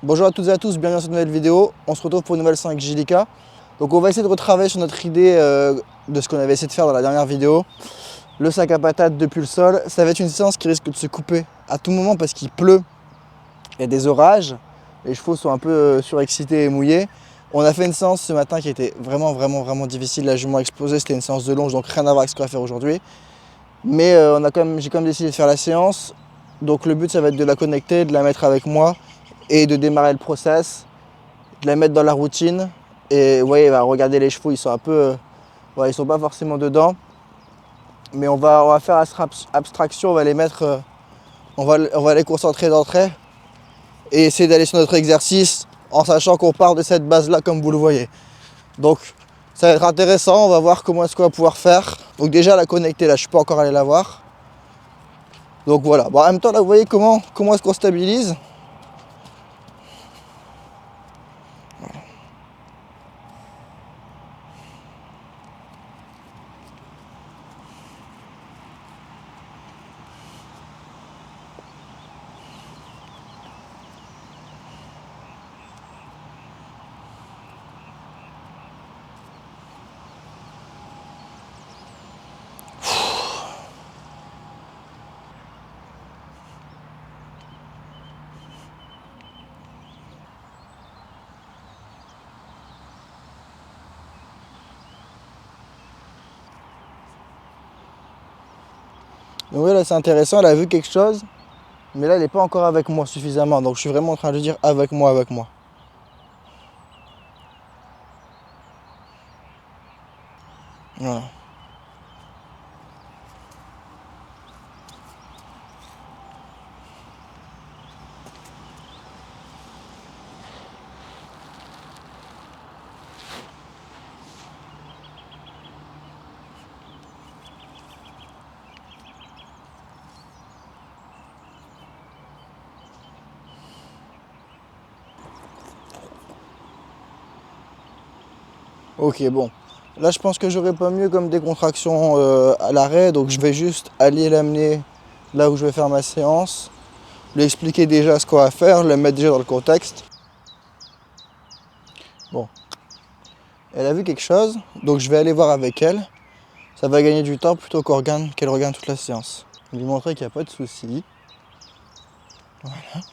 Bonjour à toutes et à tous, bienvenue dans cette nouvelle vidéo. On se retrouve pour une nouvelle séance avec JLK. Donc on va essayer de retravailler sur notre idée de ce qu'on avait essayé de faire dans la dernière vidéo. Le sac à patates depuis le sol. Ça va être une séance qui risque de se couper à tout moment parce qu'il pleut. Il y a des orages. Les chevaux sont un peu surexcités et mouillés. On a fait une séance ce matin qui était vraiment difficile. La jument a explosé, c'était une séance de longe, donc rien à voir avec ce qu'on va faire aujourd'hui. Mais j'ai quand même décidé de faire la séance. Donc le but ça va être de la connecter, de la mettre avec moi et de démarrer le process, de la mettre dans la routine. Et vous voyez, regardez les chevaux, ils sont un peu, ils sont pas forcément dedans. Mais on va faire abstraction, on va les mettre, on va les concentrer d'entrée et essayer d'aller sur notre exercice en sachant qu'on part de cette base là comme vous le voyez. Donc ça va être intéressant, on va voir comment est-ce qu'on va pouvoir faire. Donc déjà la connecter là, je peux encore aller la voir. Donc voilà, bon, en même temps là vous voyez comment est-ce qu'on stabilise. Donc oui, là c'est intéressant, elle a vu quelque chose, mais là elle n'est pas encore avec moi suffisamment. Donc je suis vraiment en train de dire avec moi, avec moi. Voilà. Ok, bon. Là je pense que j'aurais pas mieux comme décontraction à l'arrêt, donc je vais juste aller l'amener là où je vais faire ma séance, lui expliquer déjà ce qu'on va faire, le mettre déjà dans le contexte. Bon, elle a vu quelque chose, donc je vais aller voir avec elle. Ça va gagner du temps plutôt qu'elle regarde toute la séance. Lui montrer qu'il n'y a pas de souci. Voilà.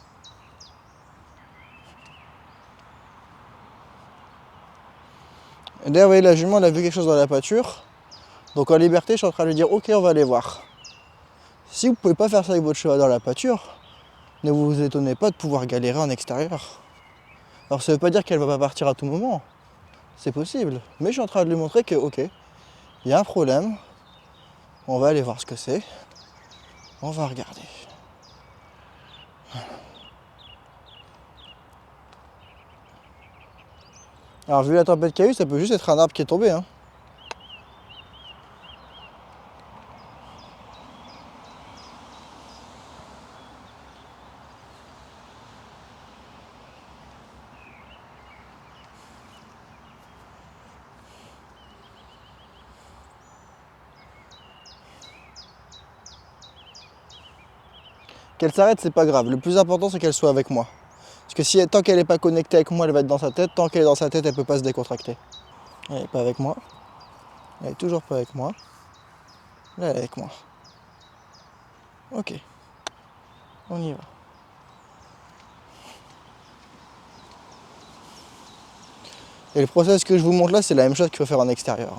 Et d'ailleurs, vous voyez, la jument, elle a vu quelque chose dans la pâture. Donc en liberté, je suis en train de lui dire, ok, on va aller voir. Si vous ne pouvez pas faire ça avec votre cheval dans la pâture, ne vous étonnez pas de pouvoir galérer en extérieur. Alors ça ne veut pas dire qu'elle va pas partir à tout moment. C'est possible. Mais je suis en train de lui montrer que, ok, il y a un problème. On va aller voir ce que c'est. On va regarder. Alors vu la tempête qu'il y a eu, ça peut juste être un arbre qui est tombé. Hein. Qu'elle s'arrête, c'est pas grave. Le plus important, c'est qu'elle soit avec moi. Parce que tant qu'elle n'est pas connectée avec moi, elle va être dans sa tête. Tant qu'elle est dans sa tête, elle ne peut pas se décontracter. Elle n'est pas avec moi. Elle est toujours pas avec moi. Là, elle est avec moi. Ok, on y va. Et le process que je vous montre là, c'est la même chose qu'il faut faire en extérieur.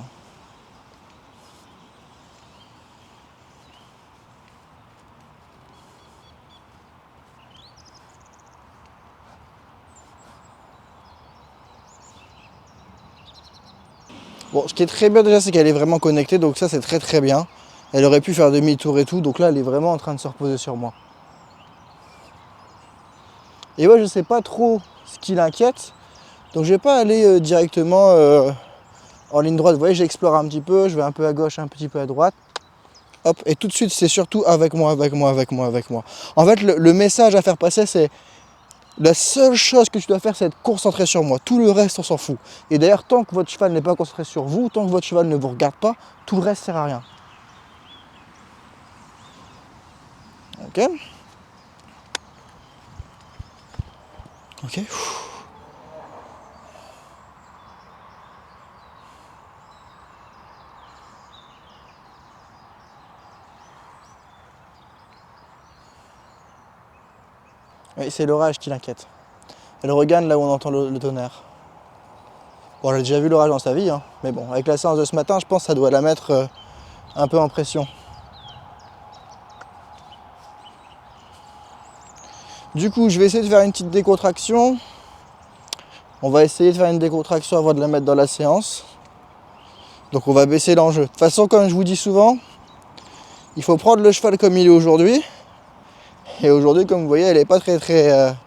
Bon, ce qui est très bien déjà, c'est qu'elle est vraiment connectée, donc ça c'est très bien. Elle aurait pu faire demi-tour et tout, donc là elle est vraiment en train de se reposer sur moi. Et moi je sais pas trop ce qui l'inquiète, donc je vais pas aller directement en ligne droite. Vous voyez, j'explore un petit peu, je vais un peu à gauche, un petit peu à droite. Hop, et tout de suite c'est surtout avec moi, avec moi, avec moi, avec moi. En fait le message à faire passer c'est la seule chose que tu dois faire, c'est être concentré sur moi. Tout le reste, on s'en fout. Et d'ailleurs, tant que votre cheval n'est pas concentré sur vous, tant que votre cheval ne vous regarde pas, tout le reste sert à rien. Ok. Ok. Oui, c'est l'orage qui l'inquiète. Elle regagne là où on entend le tonnerre. Bon, elle a déjà vu l'orage dans sa vie, hein, mais bon, avec la séance de ce matin, je pense que ça doit la mettre un peu en pression. Du coup, je vais essayer de faire une petite décontraction. On va essayer de faire une décontraction avant de la mettre dans la séance. Donc on va baisser l'enjeu. De toute façon, comme je vous dis souvent, il faut prendre le cheval comme il est aujourd'hui. Et aujourd'hui, comme vous voyez, elle n'est pas très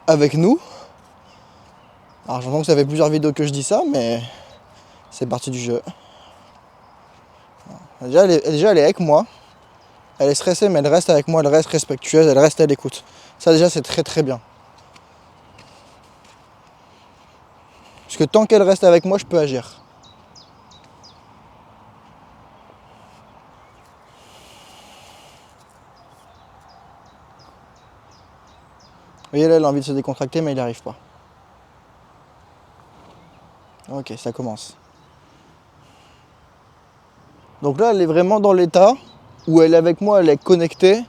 avec nous. Alors j'entends que ça fait plusieurs vidéos que je dis ça, mais c'est parti du jeu. Déjà elle est avec moi. Elle est stressée, mais elle reste avec moi, elle reste respectueuse, elle reste à l'écoute. Ça déjà, c'est très bien. Parce que tant qu'elle reste avec moi, je peux agir. Vous voyez là, elle a envie de se décontracter, mais il n'y arrive pas. Ok, ça commence. Donc là, elle est vraiment dans l'état où elle est avec moi, elle est connectée,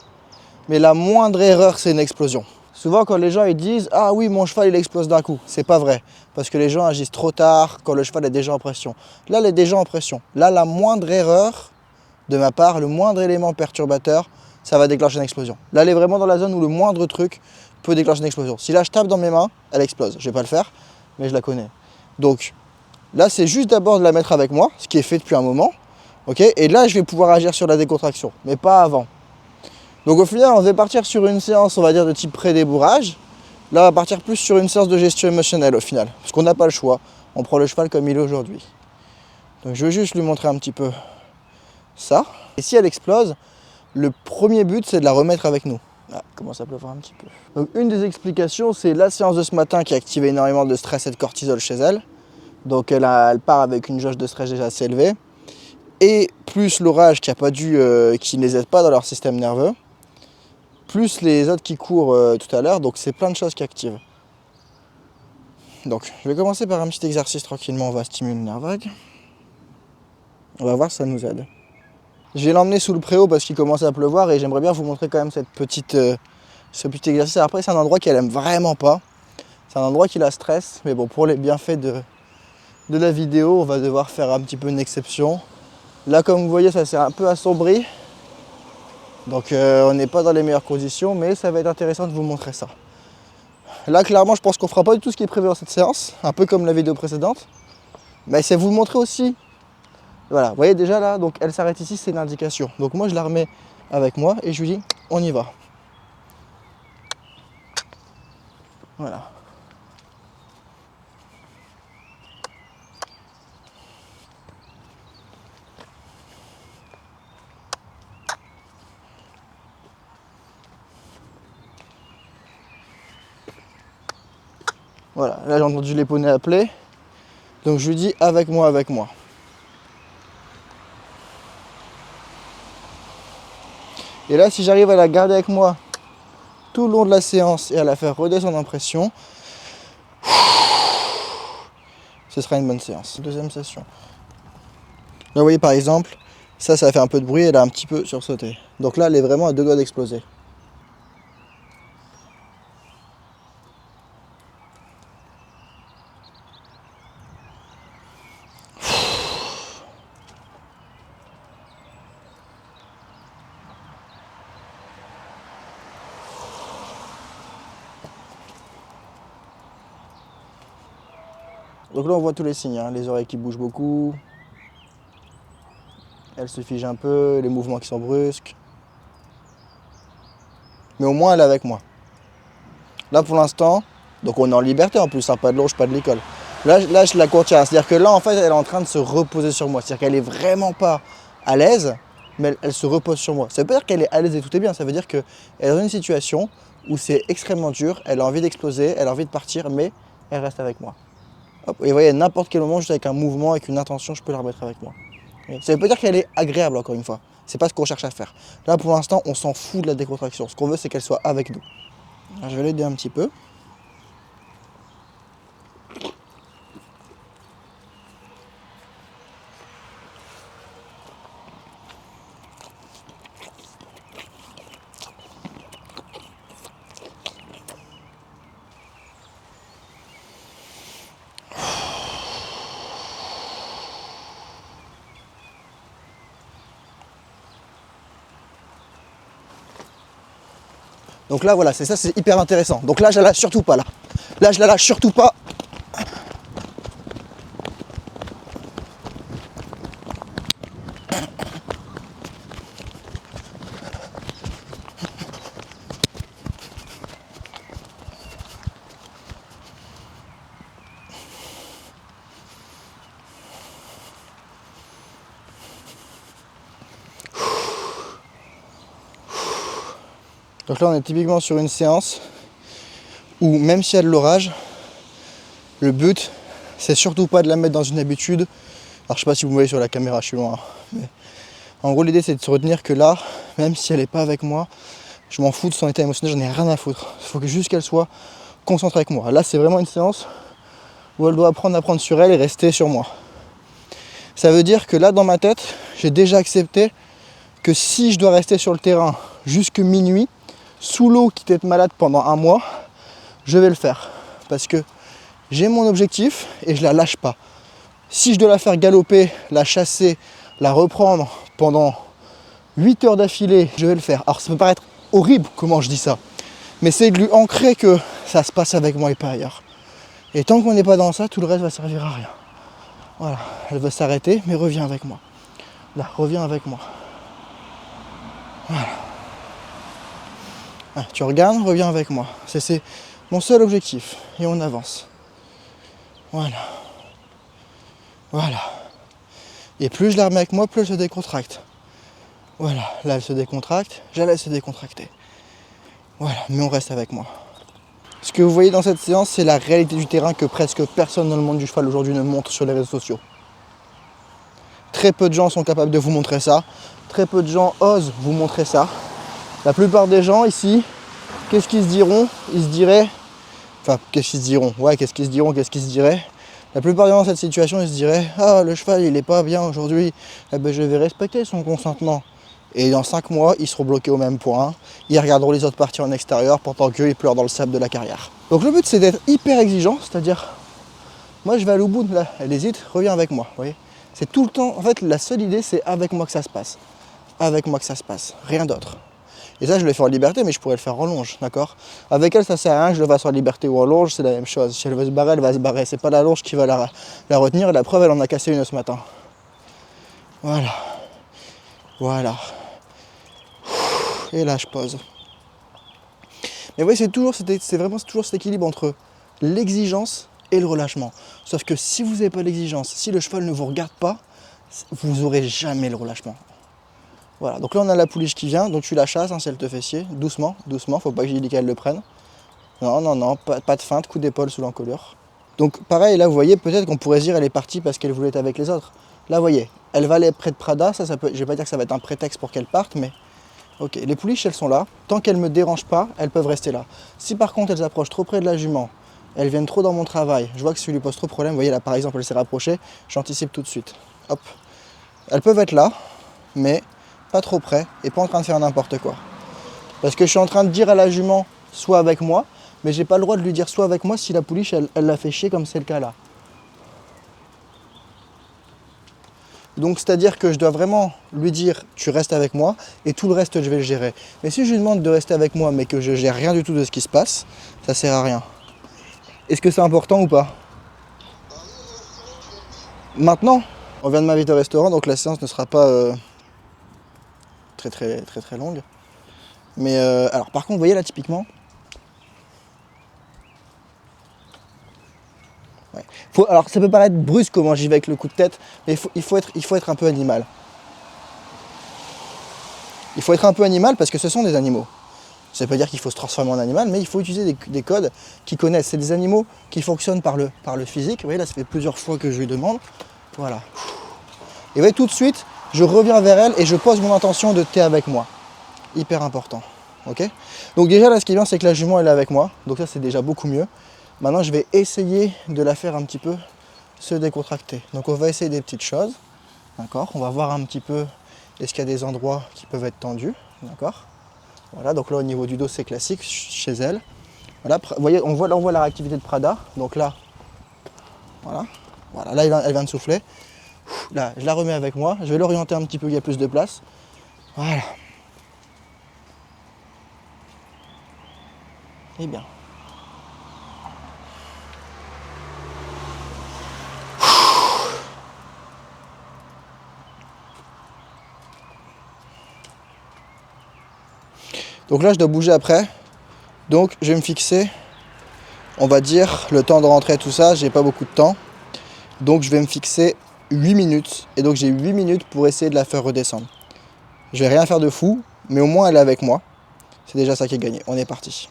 mais la moindre erreur, c'est une explosion. Souvent, quand les gens ils disent « Ah oui, mon cheval, il explose d'un coup », c'est pas vrai. Parce que les gens agissent trop tard quand le cheval est déjà en pression. Là, elle est déjà en pression. Là, la moindre erreur de ma part, le moindre élément perturbateur, ça va déclencher une explosion. Là, elle est vraiment dans la zone où le moindre truc peut déclencher une explosion. Si là, je tape dans mes mains, elle explose. Je vais pas le faire, mais je la connais. Donc, là, c'est juste d'abord de la mettre avec moi, ce qui est fait depuis un moment. Okay, et là, je vais pouvoir agir sur la décontraction, mais pas avant. Donc au final, on va partir sur une séance, on va dire, de type pré-débourrage. Là, on va partir plus sur une séance de gestion émotionnelle au final, parce qu'on n'a pas le choix. On prend le cheval comme il est aujourd'hui. Donc je vais juste lui montrer un petit peu ça. Et si elle explose, le premier but, c'est de la remettre avec nous. Ah, commence à pleuvoir un petit peu. Donc une des explications, c'est la séance de ce matin qui a activé énormément de stress et de cortisol chez elle. Donc elle part avec une jauge de stress déjà assez élevée. Et plus l'orage qui ne les aide pas dans leur système nerveux, plus les autres qui courent tout à l'heure, donc c'est plein de choses qui activent. Donc je vais commencer par un petit exercice tranquillement, on va stimuler le nerf vague. On va voir si ça nous aide. Je vais l'emmener sous le préau parce qu'il commence à pleuvoir et j'aimerais bien vous montrer quand même ce petit exercice. Après, c'est un endroit qu'elle aime vraiment pas, c'est un endroit qui la stresse, mais bon, pour les bienfaits de la vidéo, on va devoir faire un petit peu une exception. Là, comme vous voyez, ça s'est un peu assombri. Donc on n'est pas dans les meilleures conditions, mais ça va être intéressant de vous montrer ça. Là, clairement, je pense qu'on ne fera pas du tout ce qui est prévu dans cette séance, un peu comme la vidéo précédente. Mais c'est vous montrer aussi. Voilà, vous voyez déjà là, donc elle s'arrête ici, c'est une indication. Donc moi, je la remets avec moi et je lui dis, on y va. Voilà. Voilà, là j'ai entendu les poneys appeler. Donc je lui dis avec moi, avec moi. Et là, si j'arrive à la garder avec moi tout le long de la séance et à la faire redescendre en pression, ce sera une bonne séance. Deuxième session. Là, vous voyez par exemple, ça fait un peu de bruit, elle a un petit peu sursauté. Donc là, elle est vraiment à 2 doigts d'exploser. Donc là, on voit tous les signes, hein. Les oreilles qui bougent beaucoup, elle se fige un peu, les mouvements qui sont brusques. Mais au moins, elle est avec moi. Là, pour l'instant, donc on est en liberté en plus, hein, pas de l'ange, pas de l'école. Là, je la contiens, c'est-à-dire que là, en fait, elle est en train de se reposer sur moi. C'est-à-dire qu'elle est vraiment pas à l'aise, mais elle se repose sur moi. Ça veut pas dire qu'elle est à l'aise et tout est bien, ça veut dire qu'elle est dans une situation où c'est extrêmement dur, elle a envie d'exploser, elle a envie de partir, mais elle reste avec moi. Hop, et vous voyez, à n'importe quel moment, juste avec un mouvement, avec une intention, je peux la remettre avec moi. Ça veut pas dire qu'elle est agréable, encore une fois. C'est pas ce qu'on cherche à faire. Là, pour l'instant, on s'en fout de la décontraction. Ce qu'on veut, c'est qu'elle soit avec nous. Alors, je vais l'aider un petit peu. Donc là, voilà, c'est ça, c'est hyper intéressant. Donc là, je la lâche surtout pas, là. Là, je la lâche surtout pas. Donc là, on est typiquement sur une séance où même s'il y a de l'orage, le but, c'est surtout pas de la mettre dans une habitude. Alors je sais pas si vous me voyez sur la caméra, je suis loin. Mais en gros, l'idée, c'est de se retenir que là, même si elle n'est pas avec moi, je m'en fous de son état émotionnel, j'en ai rien à foutre. Il faut que juste qu'elle soit concentrée avec moi. Là, c'est vraiment une séance où elle doit apprendre à prendre sur elle et rester sur moi. Ça veut dire que là, dans ma tête, j'ai déjà accepté que si je dois rester sur le terrain jusque minuit, sous l'eau, quitte à être malade pendant un mois, je vais le faire. Parce que j'ai mon objectif et je la lâche pas. Si je dois la faire galoper, la chasser, la reprendre pendant 8 heures d'affilée, je vais le faire. Alors ça peut paraître horrible comment je dis ça, mais c'est de lui ancrer que ça se passe avec moi et pas ailleurs. Et tant qu'on n'est pas dans ça, tout le reste va servir à rien. Voilà, elle veut s'arrêter, mais reviens avec moi. Là, reviens avec moi. Voilà. Ah, tu regardes, reviens avec moi. C'est mon seul objectif. Et on avance. Voilà. Voilà. Et plus je la remets avec moi, plus elle se décontracte. Voilà. Là, elle se décontracte. Je la laisse se décontracter. Voilà. Mais on reste avec moi. Ce que vous voyez dans cette séance, c'est la réalité du terrain que presque personne dans le monde du cheval aujourd'hui ne montre sur les réseaux sociaux. Très peu de gens sont capables de vous montrer ça. Très peu de gens osent vous montrer ça. La plupart des gens ici, qu'est-ce qu'ils se diront? Ils se diraient... Enfin, qu'est-ce qu'ils se diront? Ouais, qu'est-ce qu'ils se diront? Qu'est-ce qu'ils se diraient? La plupart des gens dans cette situation, ils se diraient: ah, le cheval, il est pas bien aujourd'hui. Eh ben, je vais respecter son consentement. Et dans 5 mois, ils seront bloqués au même point. Ils regarderont les autres parties en extérieur pendant qu'eux, ils pleurent dans le sable de la carrière. Donc le but, c'est d'être hyper exigeant, c'est-à-dire, moi, je vais aller au bout de là. Elle hésite, reviens avec moi. Vous voyez, c'est tout le temps... En fait, la seule idée, c'est avec moi que ça se passe. Avec moi que ça se passe. Rien d'autre. Et ça, je le fais en liberté, mais je pourrais le faire en longe, d'accord? Avec elle, ça sert à rien que je le fasse en liberté ou en longe, c'est la même chose. Si elle veut se barrer, elle va se barrer. C'est pas la longe qui va la retenir. Et la preuve, elle en a cassé une ce matin. Voilà. Voilà. Et là, je pose. Mais vous voyez, c'est vraiment toujours cet équilibre entre l'exigence et le relâchement. Sauf que si vous n'avez pas l'exigence, si le cheval ne vous regarde pas, vous n'aurez jamais le relâchement. Voilà, donc là on a la pouliche qui vient, donc tu la chasses, hein, si elle te fait chier, doucement, doucement, faut pas que Angelica elle le prenne. Non, non, non, pas de feinte, coup d'épaule sous l'encolure. Donc pareil, là vous voyez, peut-être qu'on pourrait se dire elle est partie parce qu'elle voulait être avec les autres. Là vous voyez, elle va aller près de Prada, ça peut, je vais pas dire que ça va être un prétexte pour qu'elle parte, mais ok, les pouliches elles sont là, tant qu'elles me dérangent pas, elles peuvent rester là. Si par contre elles approchent trop près de la jument, elles viennent trop dans mon travail, je vois que ça lui pose trop de problème, vous voyez là par exemple elle s'est rapprochée, j'anticipe tout de suite. Hop, elles peuvent être là, mais pas trop près et pas en train de faire n'importe quoi. Parce que je suis en train de dire à la jument, sois avec moi, mais j'ai pas le droit de lui dire sois avec moi si la pouliche elle la fait chier comme c'est le cas là. Donc c'est-à-dire que je dois vraiment lui dire tu restes avec moi et tout le reste je vais le gérer. Mais si je lui demande de rester avec moi mais que je gère rien du tout de ce qui se passe, ça sert à rien. Est-ce que c'est important ou pas? Maintenant, on vient de m'inviter au restaurant, donc la séance ne sera pas très longue. Mais alors par contre, vous voyez là typiquement, ouais. Alors ça peut paraître brusque comment j'y vais avec le coup de tête, mais il faut être un peu animal. Il faut être un peu animal parce que ce sont des animaux. Ça veut pas dire qu'il faut se transformer en animal, mais il faut utiliser des codes qu'ils connaissent. C'est des animaux qui fonctionnent par le physique. Vous voyez là, ça fait plusieurs fois que je lui demande. Voilà. Et vous voyez, tout de suite, je reviens vers elle et je pose mon intention de t'es avec moi. Hyper important. Ok? Donc déjà là, ce qui est bien, c'est que la jument elle est avec moi. Donc ça, c'est déjà beaucoup mieux. Maintenant, je vais essayer de la faire un petit peu se décontracter. Donc on va essayer des petites choses. D'accord? On va voir un petit peu est-ce qu'il y a des endroits qui peuvent être tendus. D'accord? Voilà, donc là au niveau du dos c'est classique chez elle. Voilà, vous voyez, on voit la réactivité de Prada. Donc là, voilà, voilà, là elle vient de souffler. Là, je la remets avec moi. Je vais l'orienter un petit peu, il y a plus de place. Voilà. Eh bien. Donc là, je dois bouger après. Donc, je vais me fixer, on va dire, le temps de rentrer, tout ça. J'ai pas beaucoup de temps. Donc, je vais me fixer 8 minutes. Et donc, j'ai 8 minutes pour essayer de la faire redescendre. Je vais rien faire de fou, mais au moins, elle est avec moi. C'est déjà ça qui est gagné. On est parti.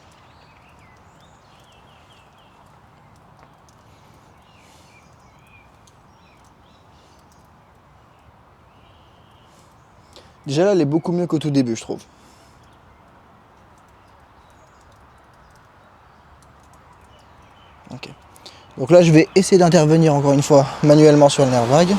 Déjà là, elle est beaucoup mieux qu'au tout début, je trouve. Ok. Donc là, je vais essayer d'intervenir encore une fois manuellement sur le nerf vague.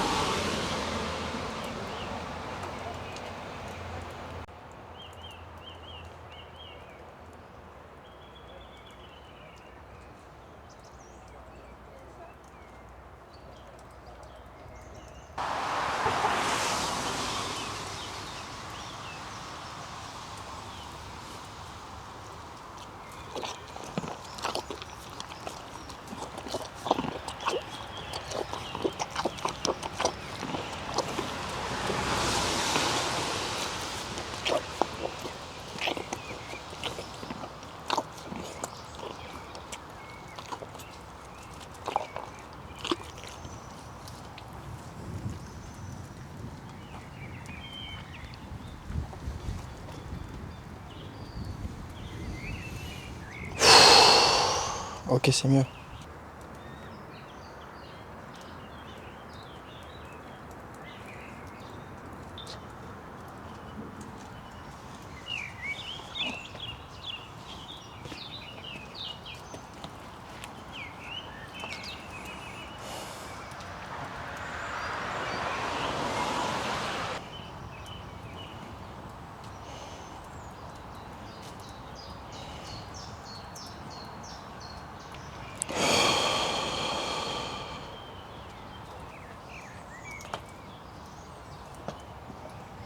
Ok, c'est mieux.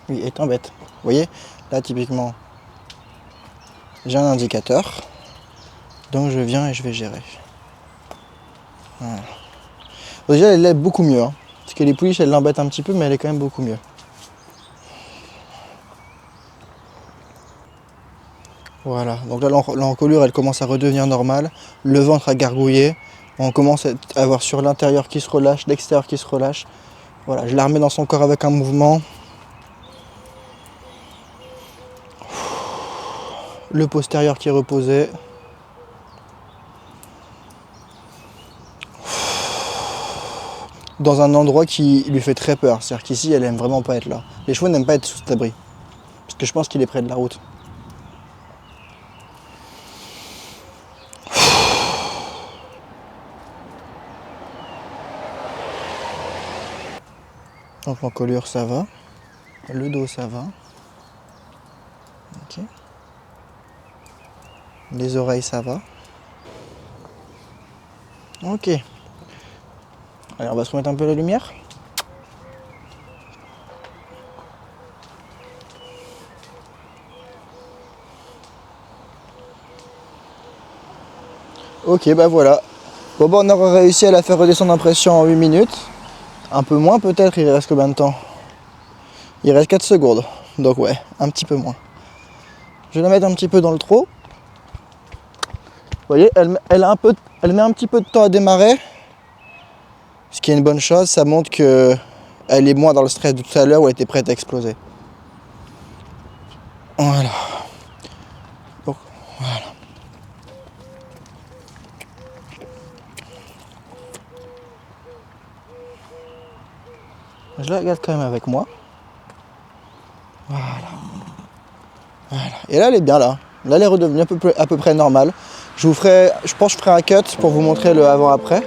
Oui, étant bête. Vous voyez, là typiquement, j'ai un indicateur. Donc je viens et je vais gérer. Voilà. Bon, déjà, elle est beaucoup mieux. Hein, parce que les pouliches, elles l'embêtent un petit peu, mais elle est quand même beaucoup mieux. Voilà, donc là l'encolure elle commence à redevenir normale, le ventre a gargouillé, on commence à avoir sur l'intérieur qui se relâche, l'extérieur qui se relâche. Voilà, je la remets dans son corps avec un mouvement. Le postérieur qui est reposé. Dans un endroit qui lui fait très peur, c'est-à-dire qu'ici elle aime vraiment pas être là. Les chevaux n'aiment pas être sous cet abri, parce que je pense qu'il est près de la route. Donc l'encolure ça va, le dos ça va, ok. Les oreilles ça va, ok. Allez, on va se remettre un peu la lumière. Ok, bah voilà. Bon, bah on aura réussi à la faire redescendre en pression en 8 minutes. Un peu moins peut-être, il reste combien de temps? Il reste 4 secondes. Donc ouais, un petit peu moins. Je vais la mettre un petit peu dans le trot. Vous voyez, elle met un petit peu de temps à démarrer. Ce qui est une bonne chose, ça montre qu'elle est moins dans le stress de tout à l'heure où elle était prête à exploser. Voilà. Donc, voilà. Je la regarde quand même avec moi. Voilà. Voilà. Et là, elle est bien là. Là, elle est redevenue à peu près normale. Je pense que je ferai un cut pour vous montrer le avant-après.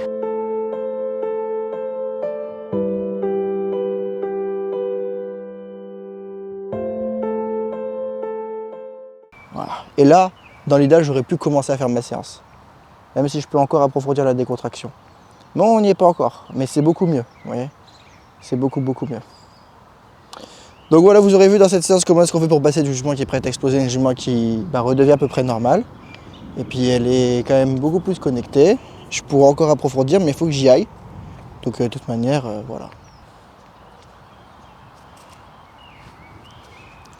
Voilà. Et là, dans l'idéal, j'aurais pu commencer à faire ma séance. Même si je peux encore approfondir la décontraction. Non, on n'y est pas encore, mais c'est beaucoup mieux, vous voyez. C'est beaucoup mieux. Donc voilà, vous aurez vu dans cette séance comment est-ce qu'on fait pour passer du jugement qui est prêt à exploser à un jugement qui redevient à peu près normal. Et puis elle est quand même beaucoup plus connectée. Je pourrais encore approfondir, mais il faut que j'y aille. Donc de toute manière, voilà.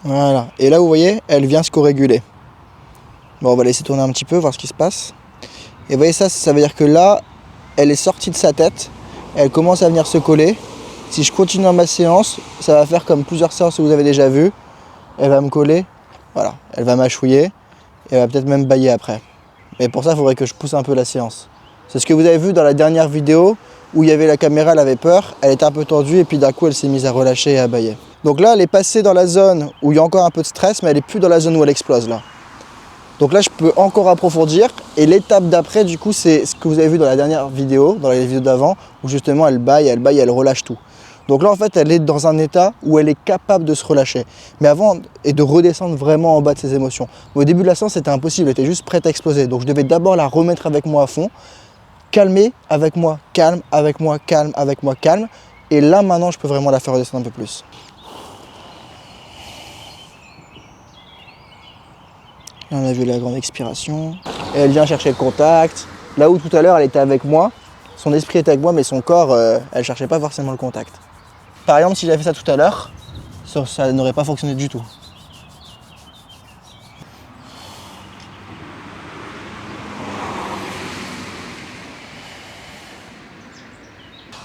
Voilà. Et là, vous voyez, elle vient se co-réguler. Bon, on va laisser tourner un petit peu, voir ce qui se passe. Et vous voyez ça veut dire que là, elle est sortie de sa tête. Elle commence à venir se coller. Si je continue dans ma séance, ça va faire comme plusieurs séances que vous avez déjà vues. Elle va me coller. Voilà. Elle va m'achouiller. Et elle va peut-être même bâiller après. Mais pour ça, il faudrait que je pousse un peu la séance. C'est ce que vous avez vu dans la dernière vidéo où il y avait la caméra, elle avait peur, elle était un peu tendue et puis d'un coup elle s'est mise à relâcher et à bâiller. Donc là elle est passée dans la zone où il y a encore un peu de stress, mais elle est plus dans la zone où elle explose là. Donc là je peux encore approfondir et l'étape d'après du coup c'est ce que vous avez vu dans la dernière vidéo, dans les vidéos d'avant, où justement elle bâille, elle relâche tout. Donc là en fait elle est dans un état où elle est capable de se relâcher. Mais avant, et de redescendre vraiment en bas de ses émotions. Mais au début de la séance c'était impossible, elle était juste prête à exploser. Donc je devais d'abord la remettre avec moi à fond. Calmer avec moi, calme, avec moi, calme, avec moi, calme. Et là, maintenant, je peux vraiment la faire redescendre un peu plus. Et on a vu la grande expiration. Et elle vient chercher le contact. Là où tout à l'heure, elle était avec moi, son esprit était avec moi, mais son corps, elle ne cherchait pas forcément le contact. Par exemple, si j'avais fait ça tout à l'heure, ça n'aurait pas fonctionné du tout.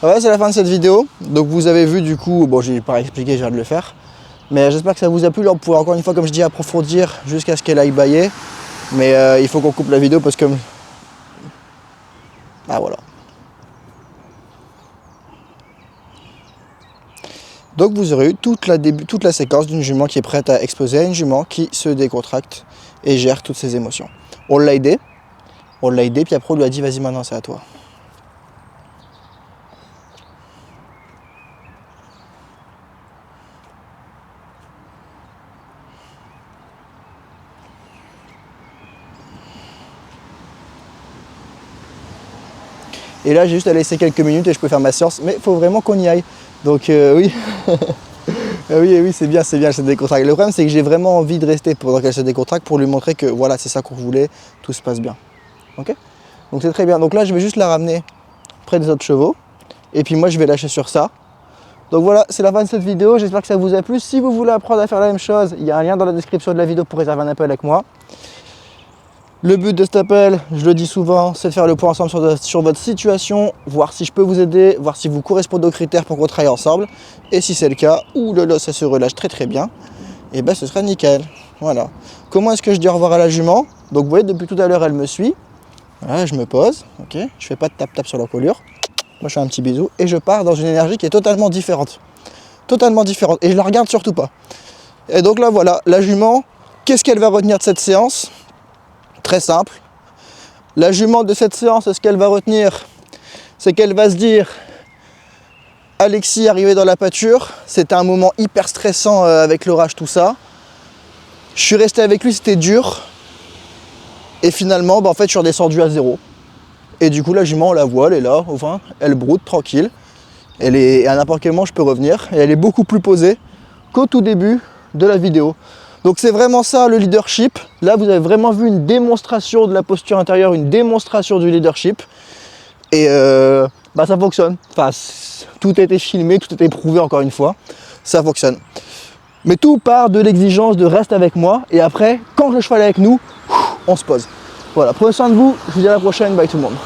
Voilà, c'est la fin de cette vidéo. Donc vous avez vu du coup, bon j'ai pas expliqué, je viens de le faire. Mais j'espère que ça vous a plu. Là, on pourrait encore une fois, comme je dis, approfondir jusqu'à ce qu'elle aille bâiller. Mais il faut qu'on coupe la vidéo parce que... Ah voilà. Donc vous aurez eu toute la séquence d'une jument qui est prête à exploser à une jument qui se décontracte et gère toutes ses émotions. On l'a aidé, puis après on lui a dit vas-y maintenant c'est à toi. Et là j'ai juste à laisser quelques minutes et je peux faire ma séance, mais il faut vraiment qu'on y aille. Donc oui. Oui, c'est bien, elle se décontracte. Le problème c'est que j'ai vraiment envie de rester pendant qu'elle se décontracte pour lui montrer que voilà, c'est ça qu'on voulait, tout se passe bien. Ok? Donc c'est très bien. Donc là je vais juste la ramener près des autres chevaux. Et puis moi je vais lâcher sur ça. Donc voilà, c'est la fin de cette vidéo. J'espère que ça vous a plu. Si vous voulez apprendre à faire la même chose, il y a un lien dans la description de la vidéo pour réserver un appel avec moi. Le but de cet appel, je le dis souvent, c'est de faire le point ensemble sur votre situation, voir si je peux vous aider, voir si vous correspondez aux critères pour qu'on travaille ensemble. Et si c'est le cas, ou le lot ça se relâche très très bien, et ben ce sera nickel. Voilà. Comment est-ce que je dis au revoir à la jument? Donc vous voyez, depuis tout à l'heure, elle me suit. Voilà, je me pose, ok. Je fais pas de tap-tap sur l'encolure. Moi je fais un petit bisou et je pars dans une énergie qui est totalement différente. Totalement différente. Et je la regarde surtout pas. Et donc là voilà, la jument, qu'est-ce qu'elle va retenir de cette séance? Très simple. La jument de cette séance, ce qu'elle va retenir, c'est qu'elle va se dire Alexis arrivé dans la pâture, c'était un moment hyper stressant avec l'orage, tout ça. Je suis resté avec lui, c'était dur. Et finalement, en fait, je suis redescendu à zéro. Et du coup, la jument, on la voit, elle est là, enfin, elle broute tranquille. Elle est à n'importe quel moment, je peux revenir. Et elle est beaucoup plus posée qu'au tout début de la vidéo. Donc c'est vraiment ça le leadership. Là vous avez vraiment vu une démonstration de la posture intérieure, une démonstration du leadership. Et ça fonctionne. Enfin, tout a été filmé, tout a été prouvé encore une fois. Ça fonctionne. Mais tout part de l'exigence de reste avec moi. Et après, quand le cheval est avec nous, on se pose. Voilà, prenez soin de vous. Je vous dis à la prochaine. Bye tout le monde.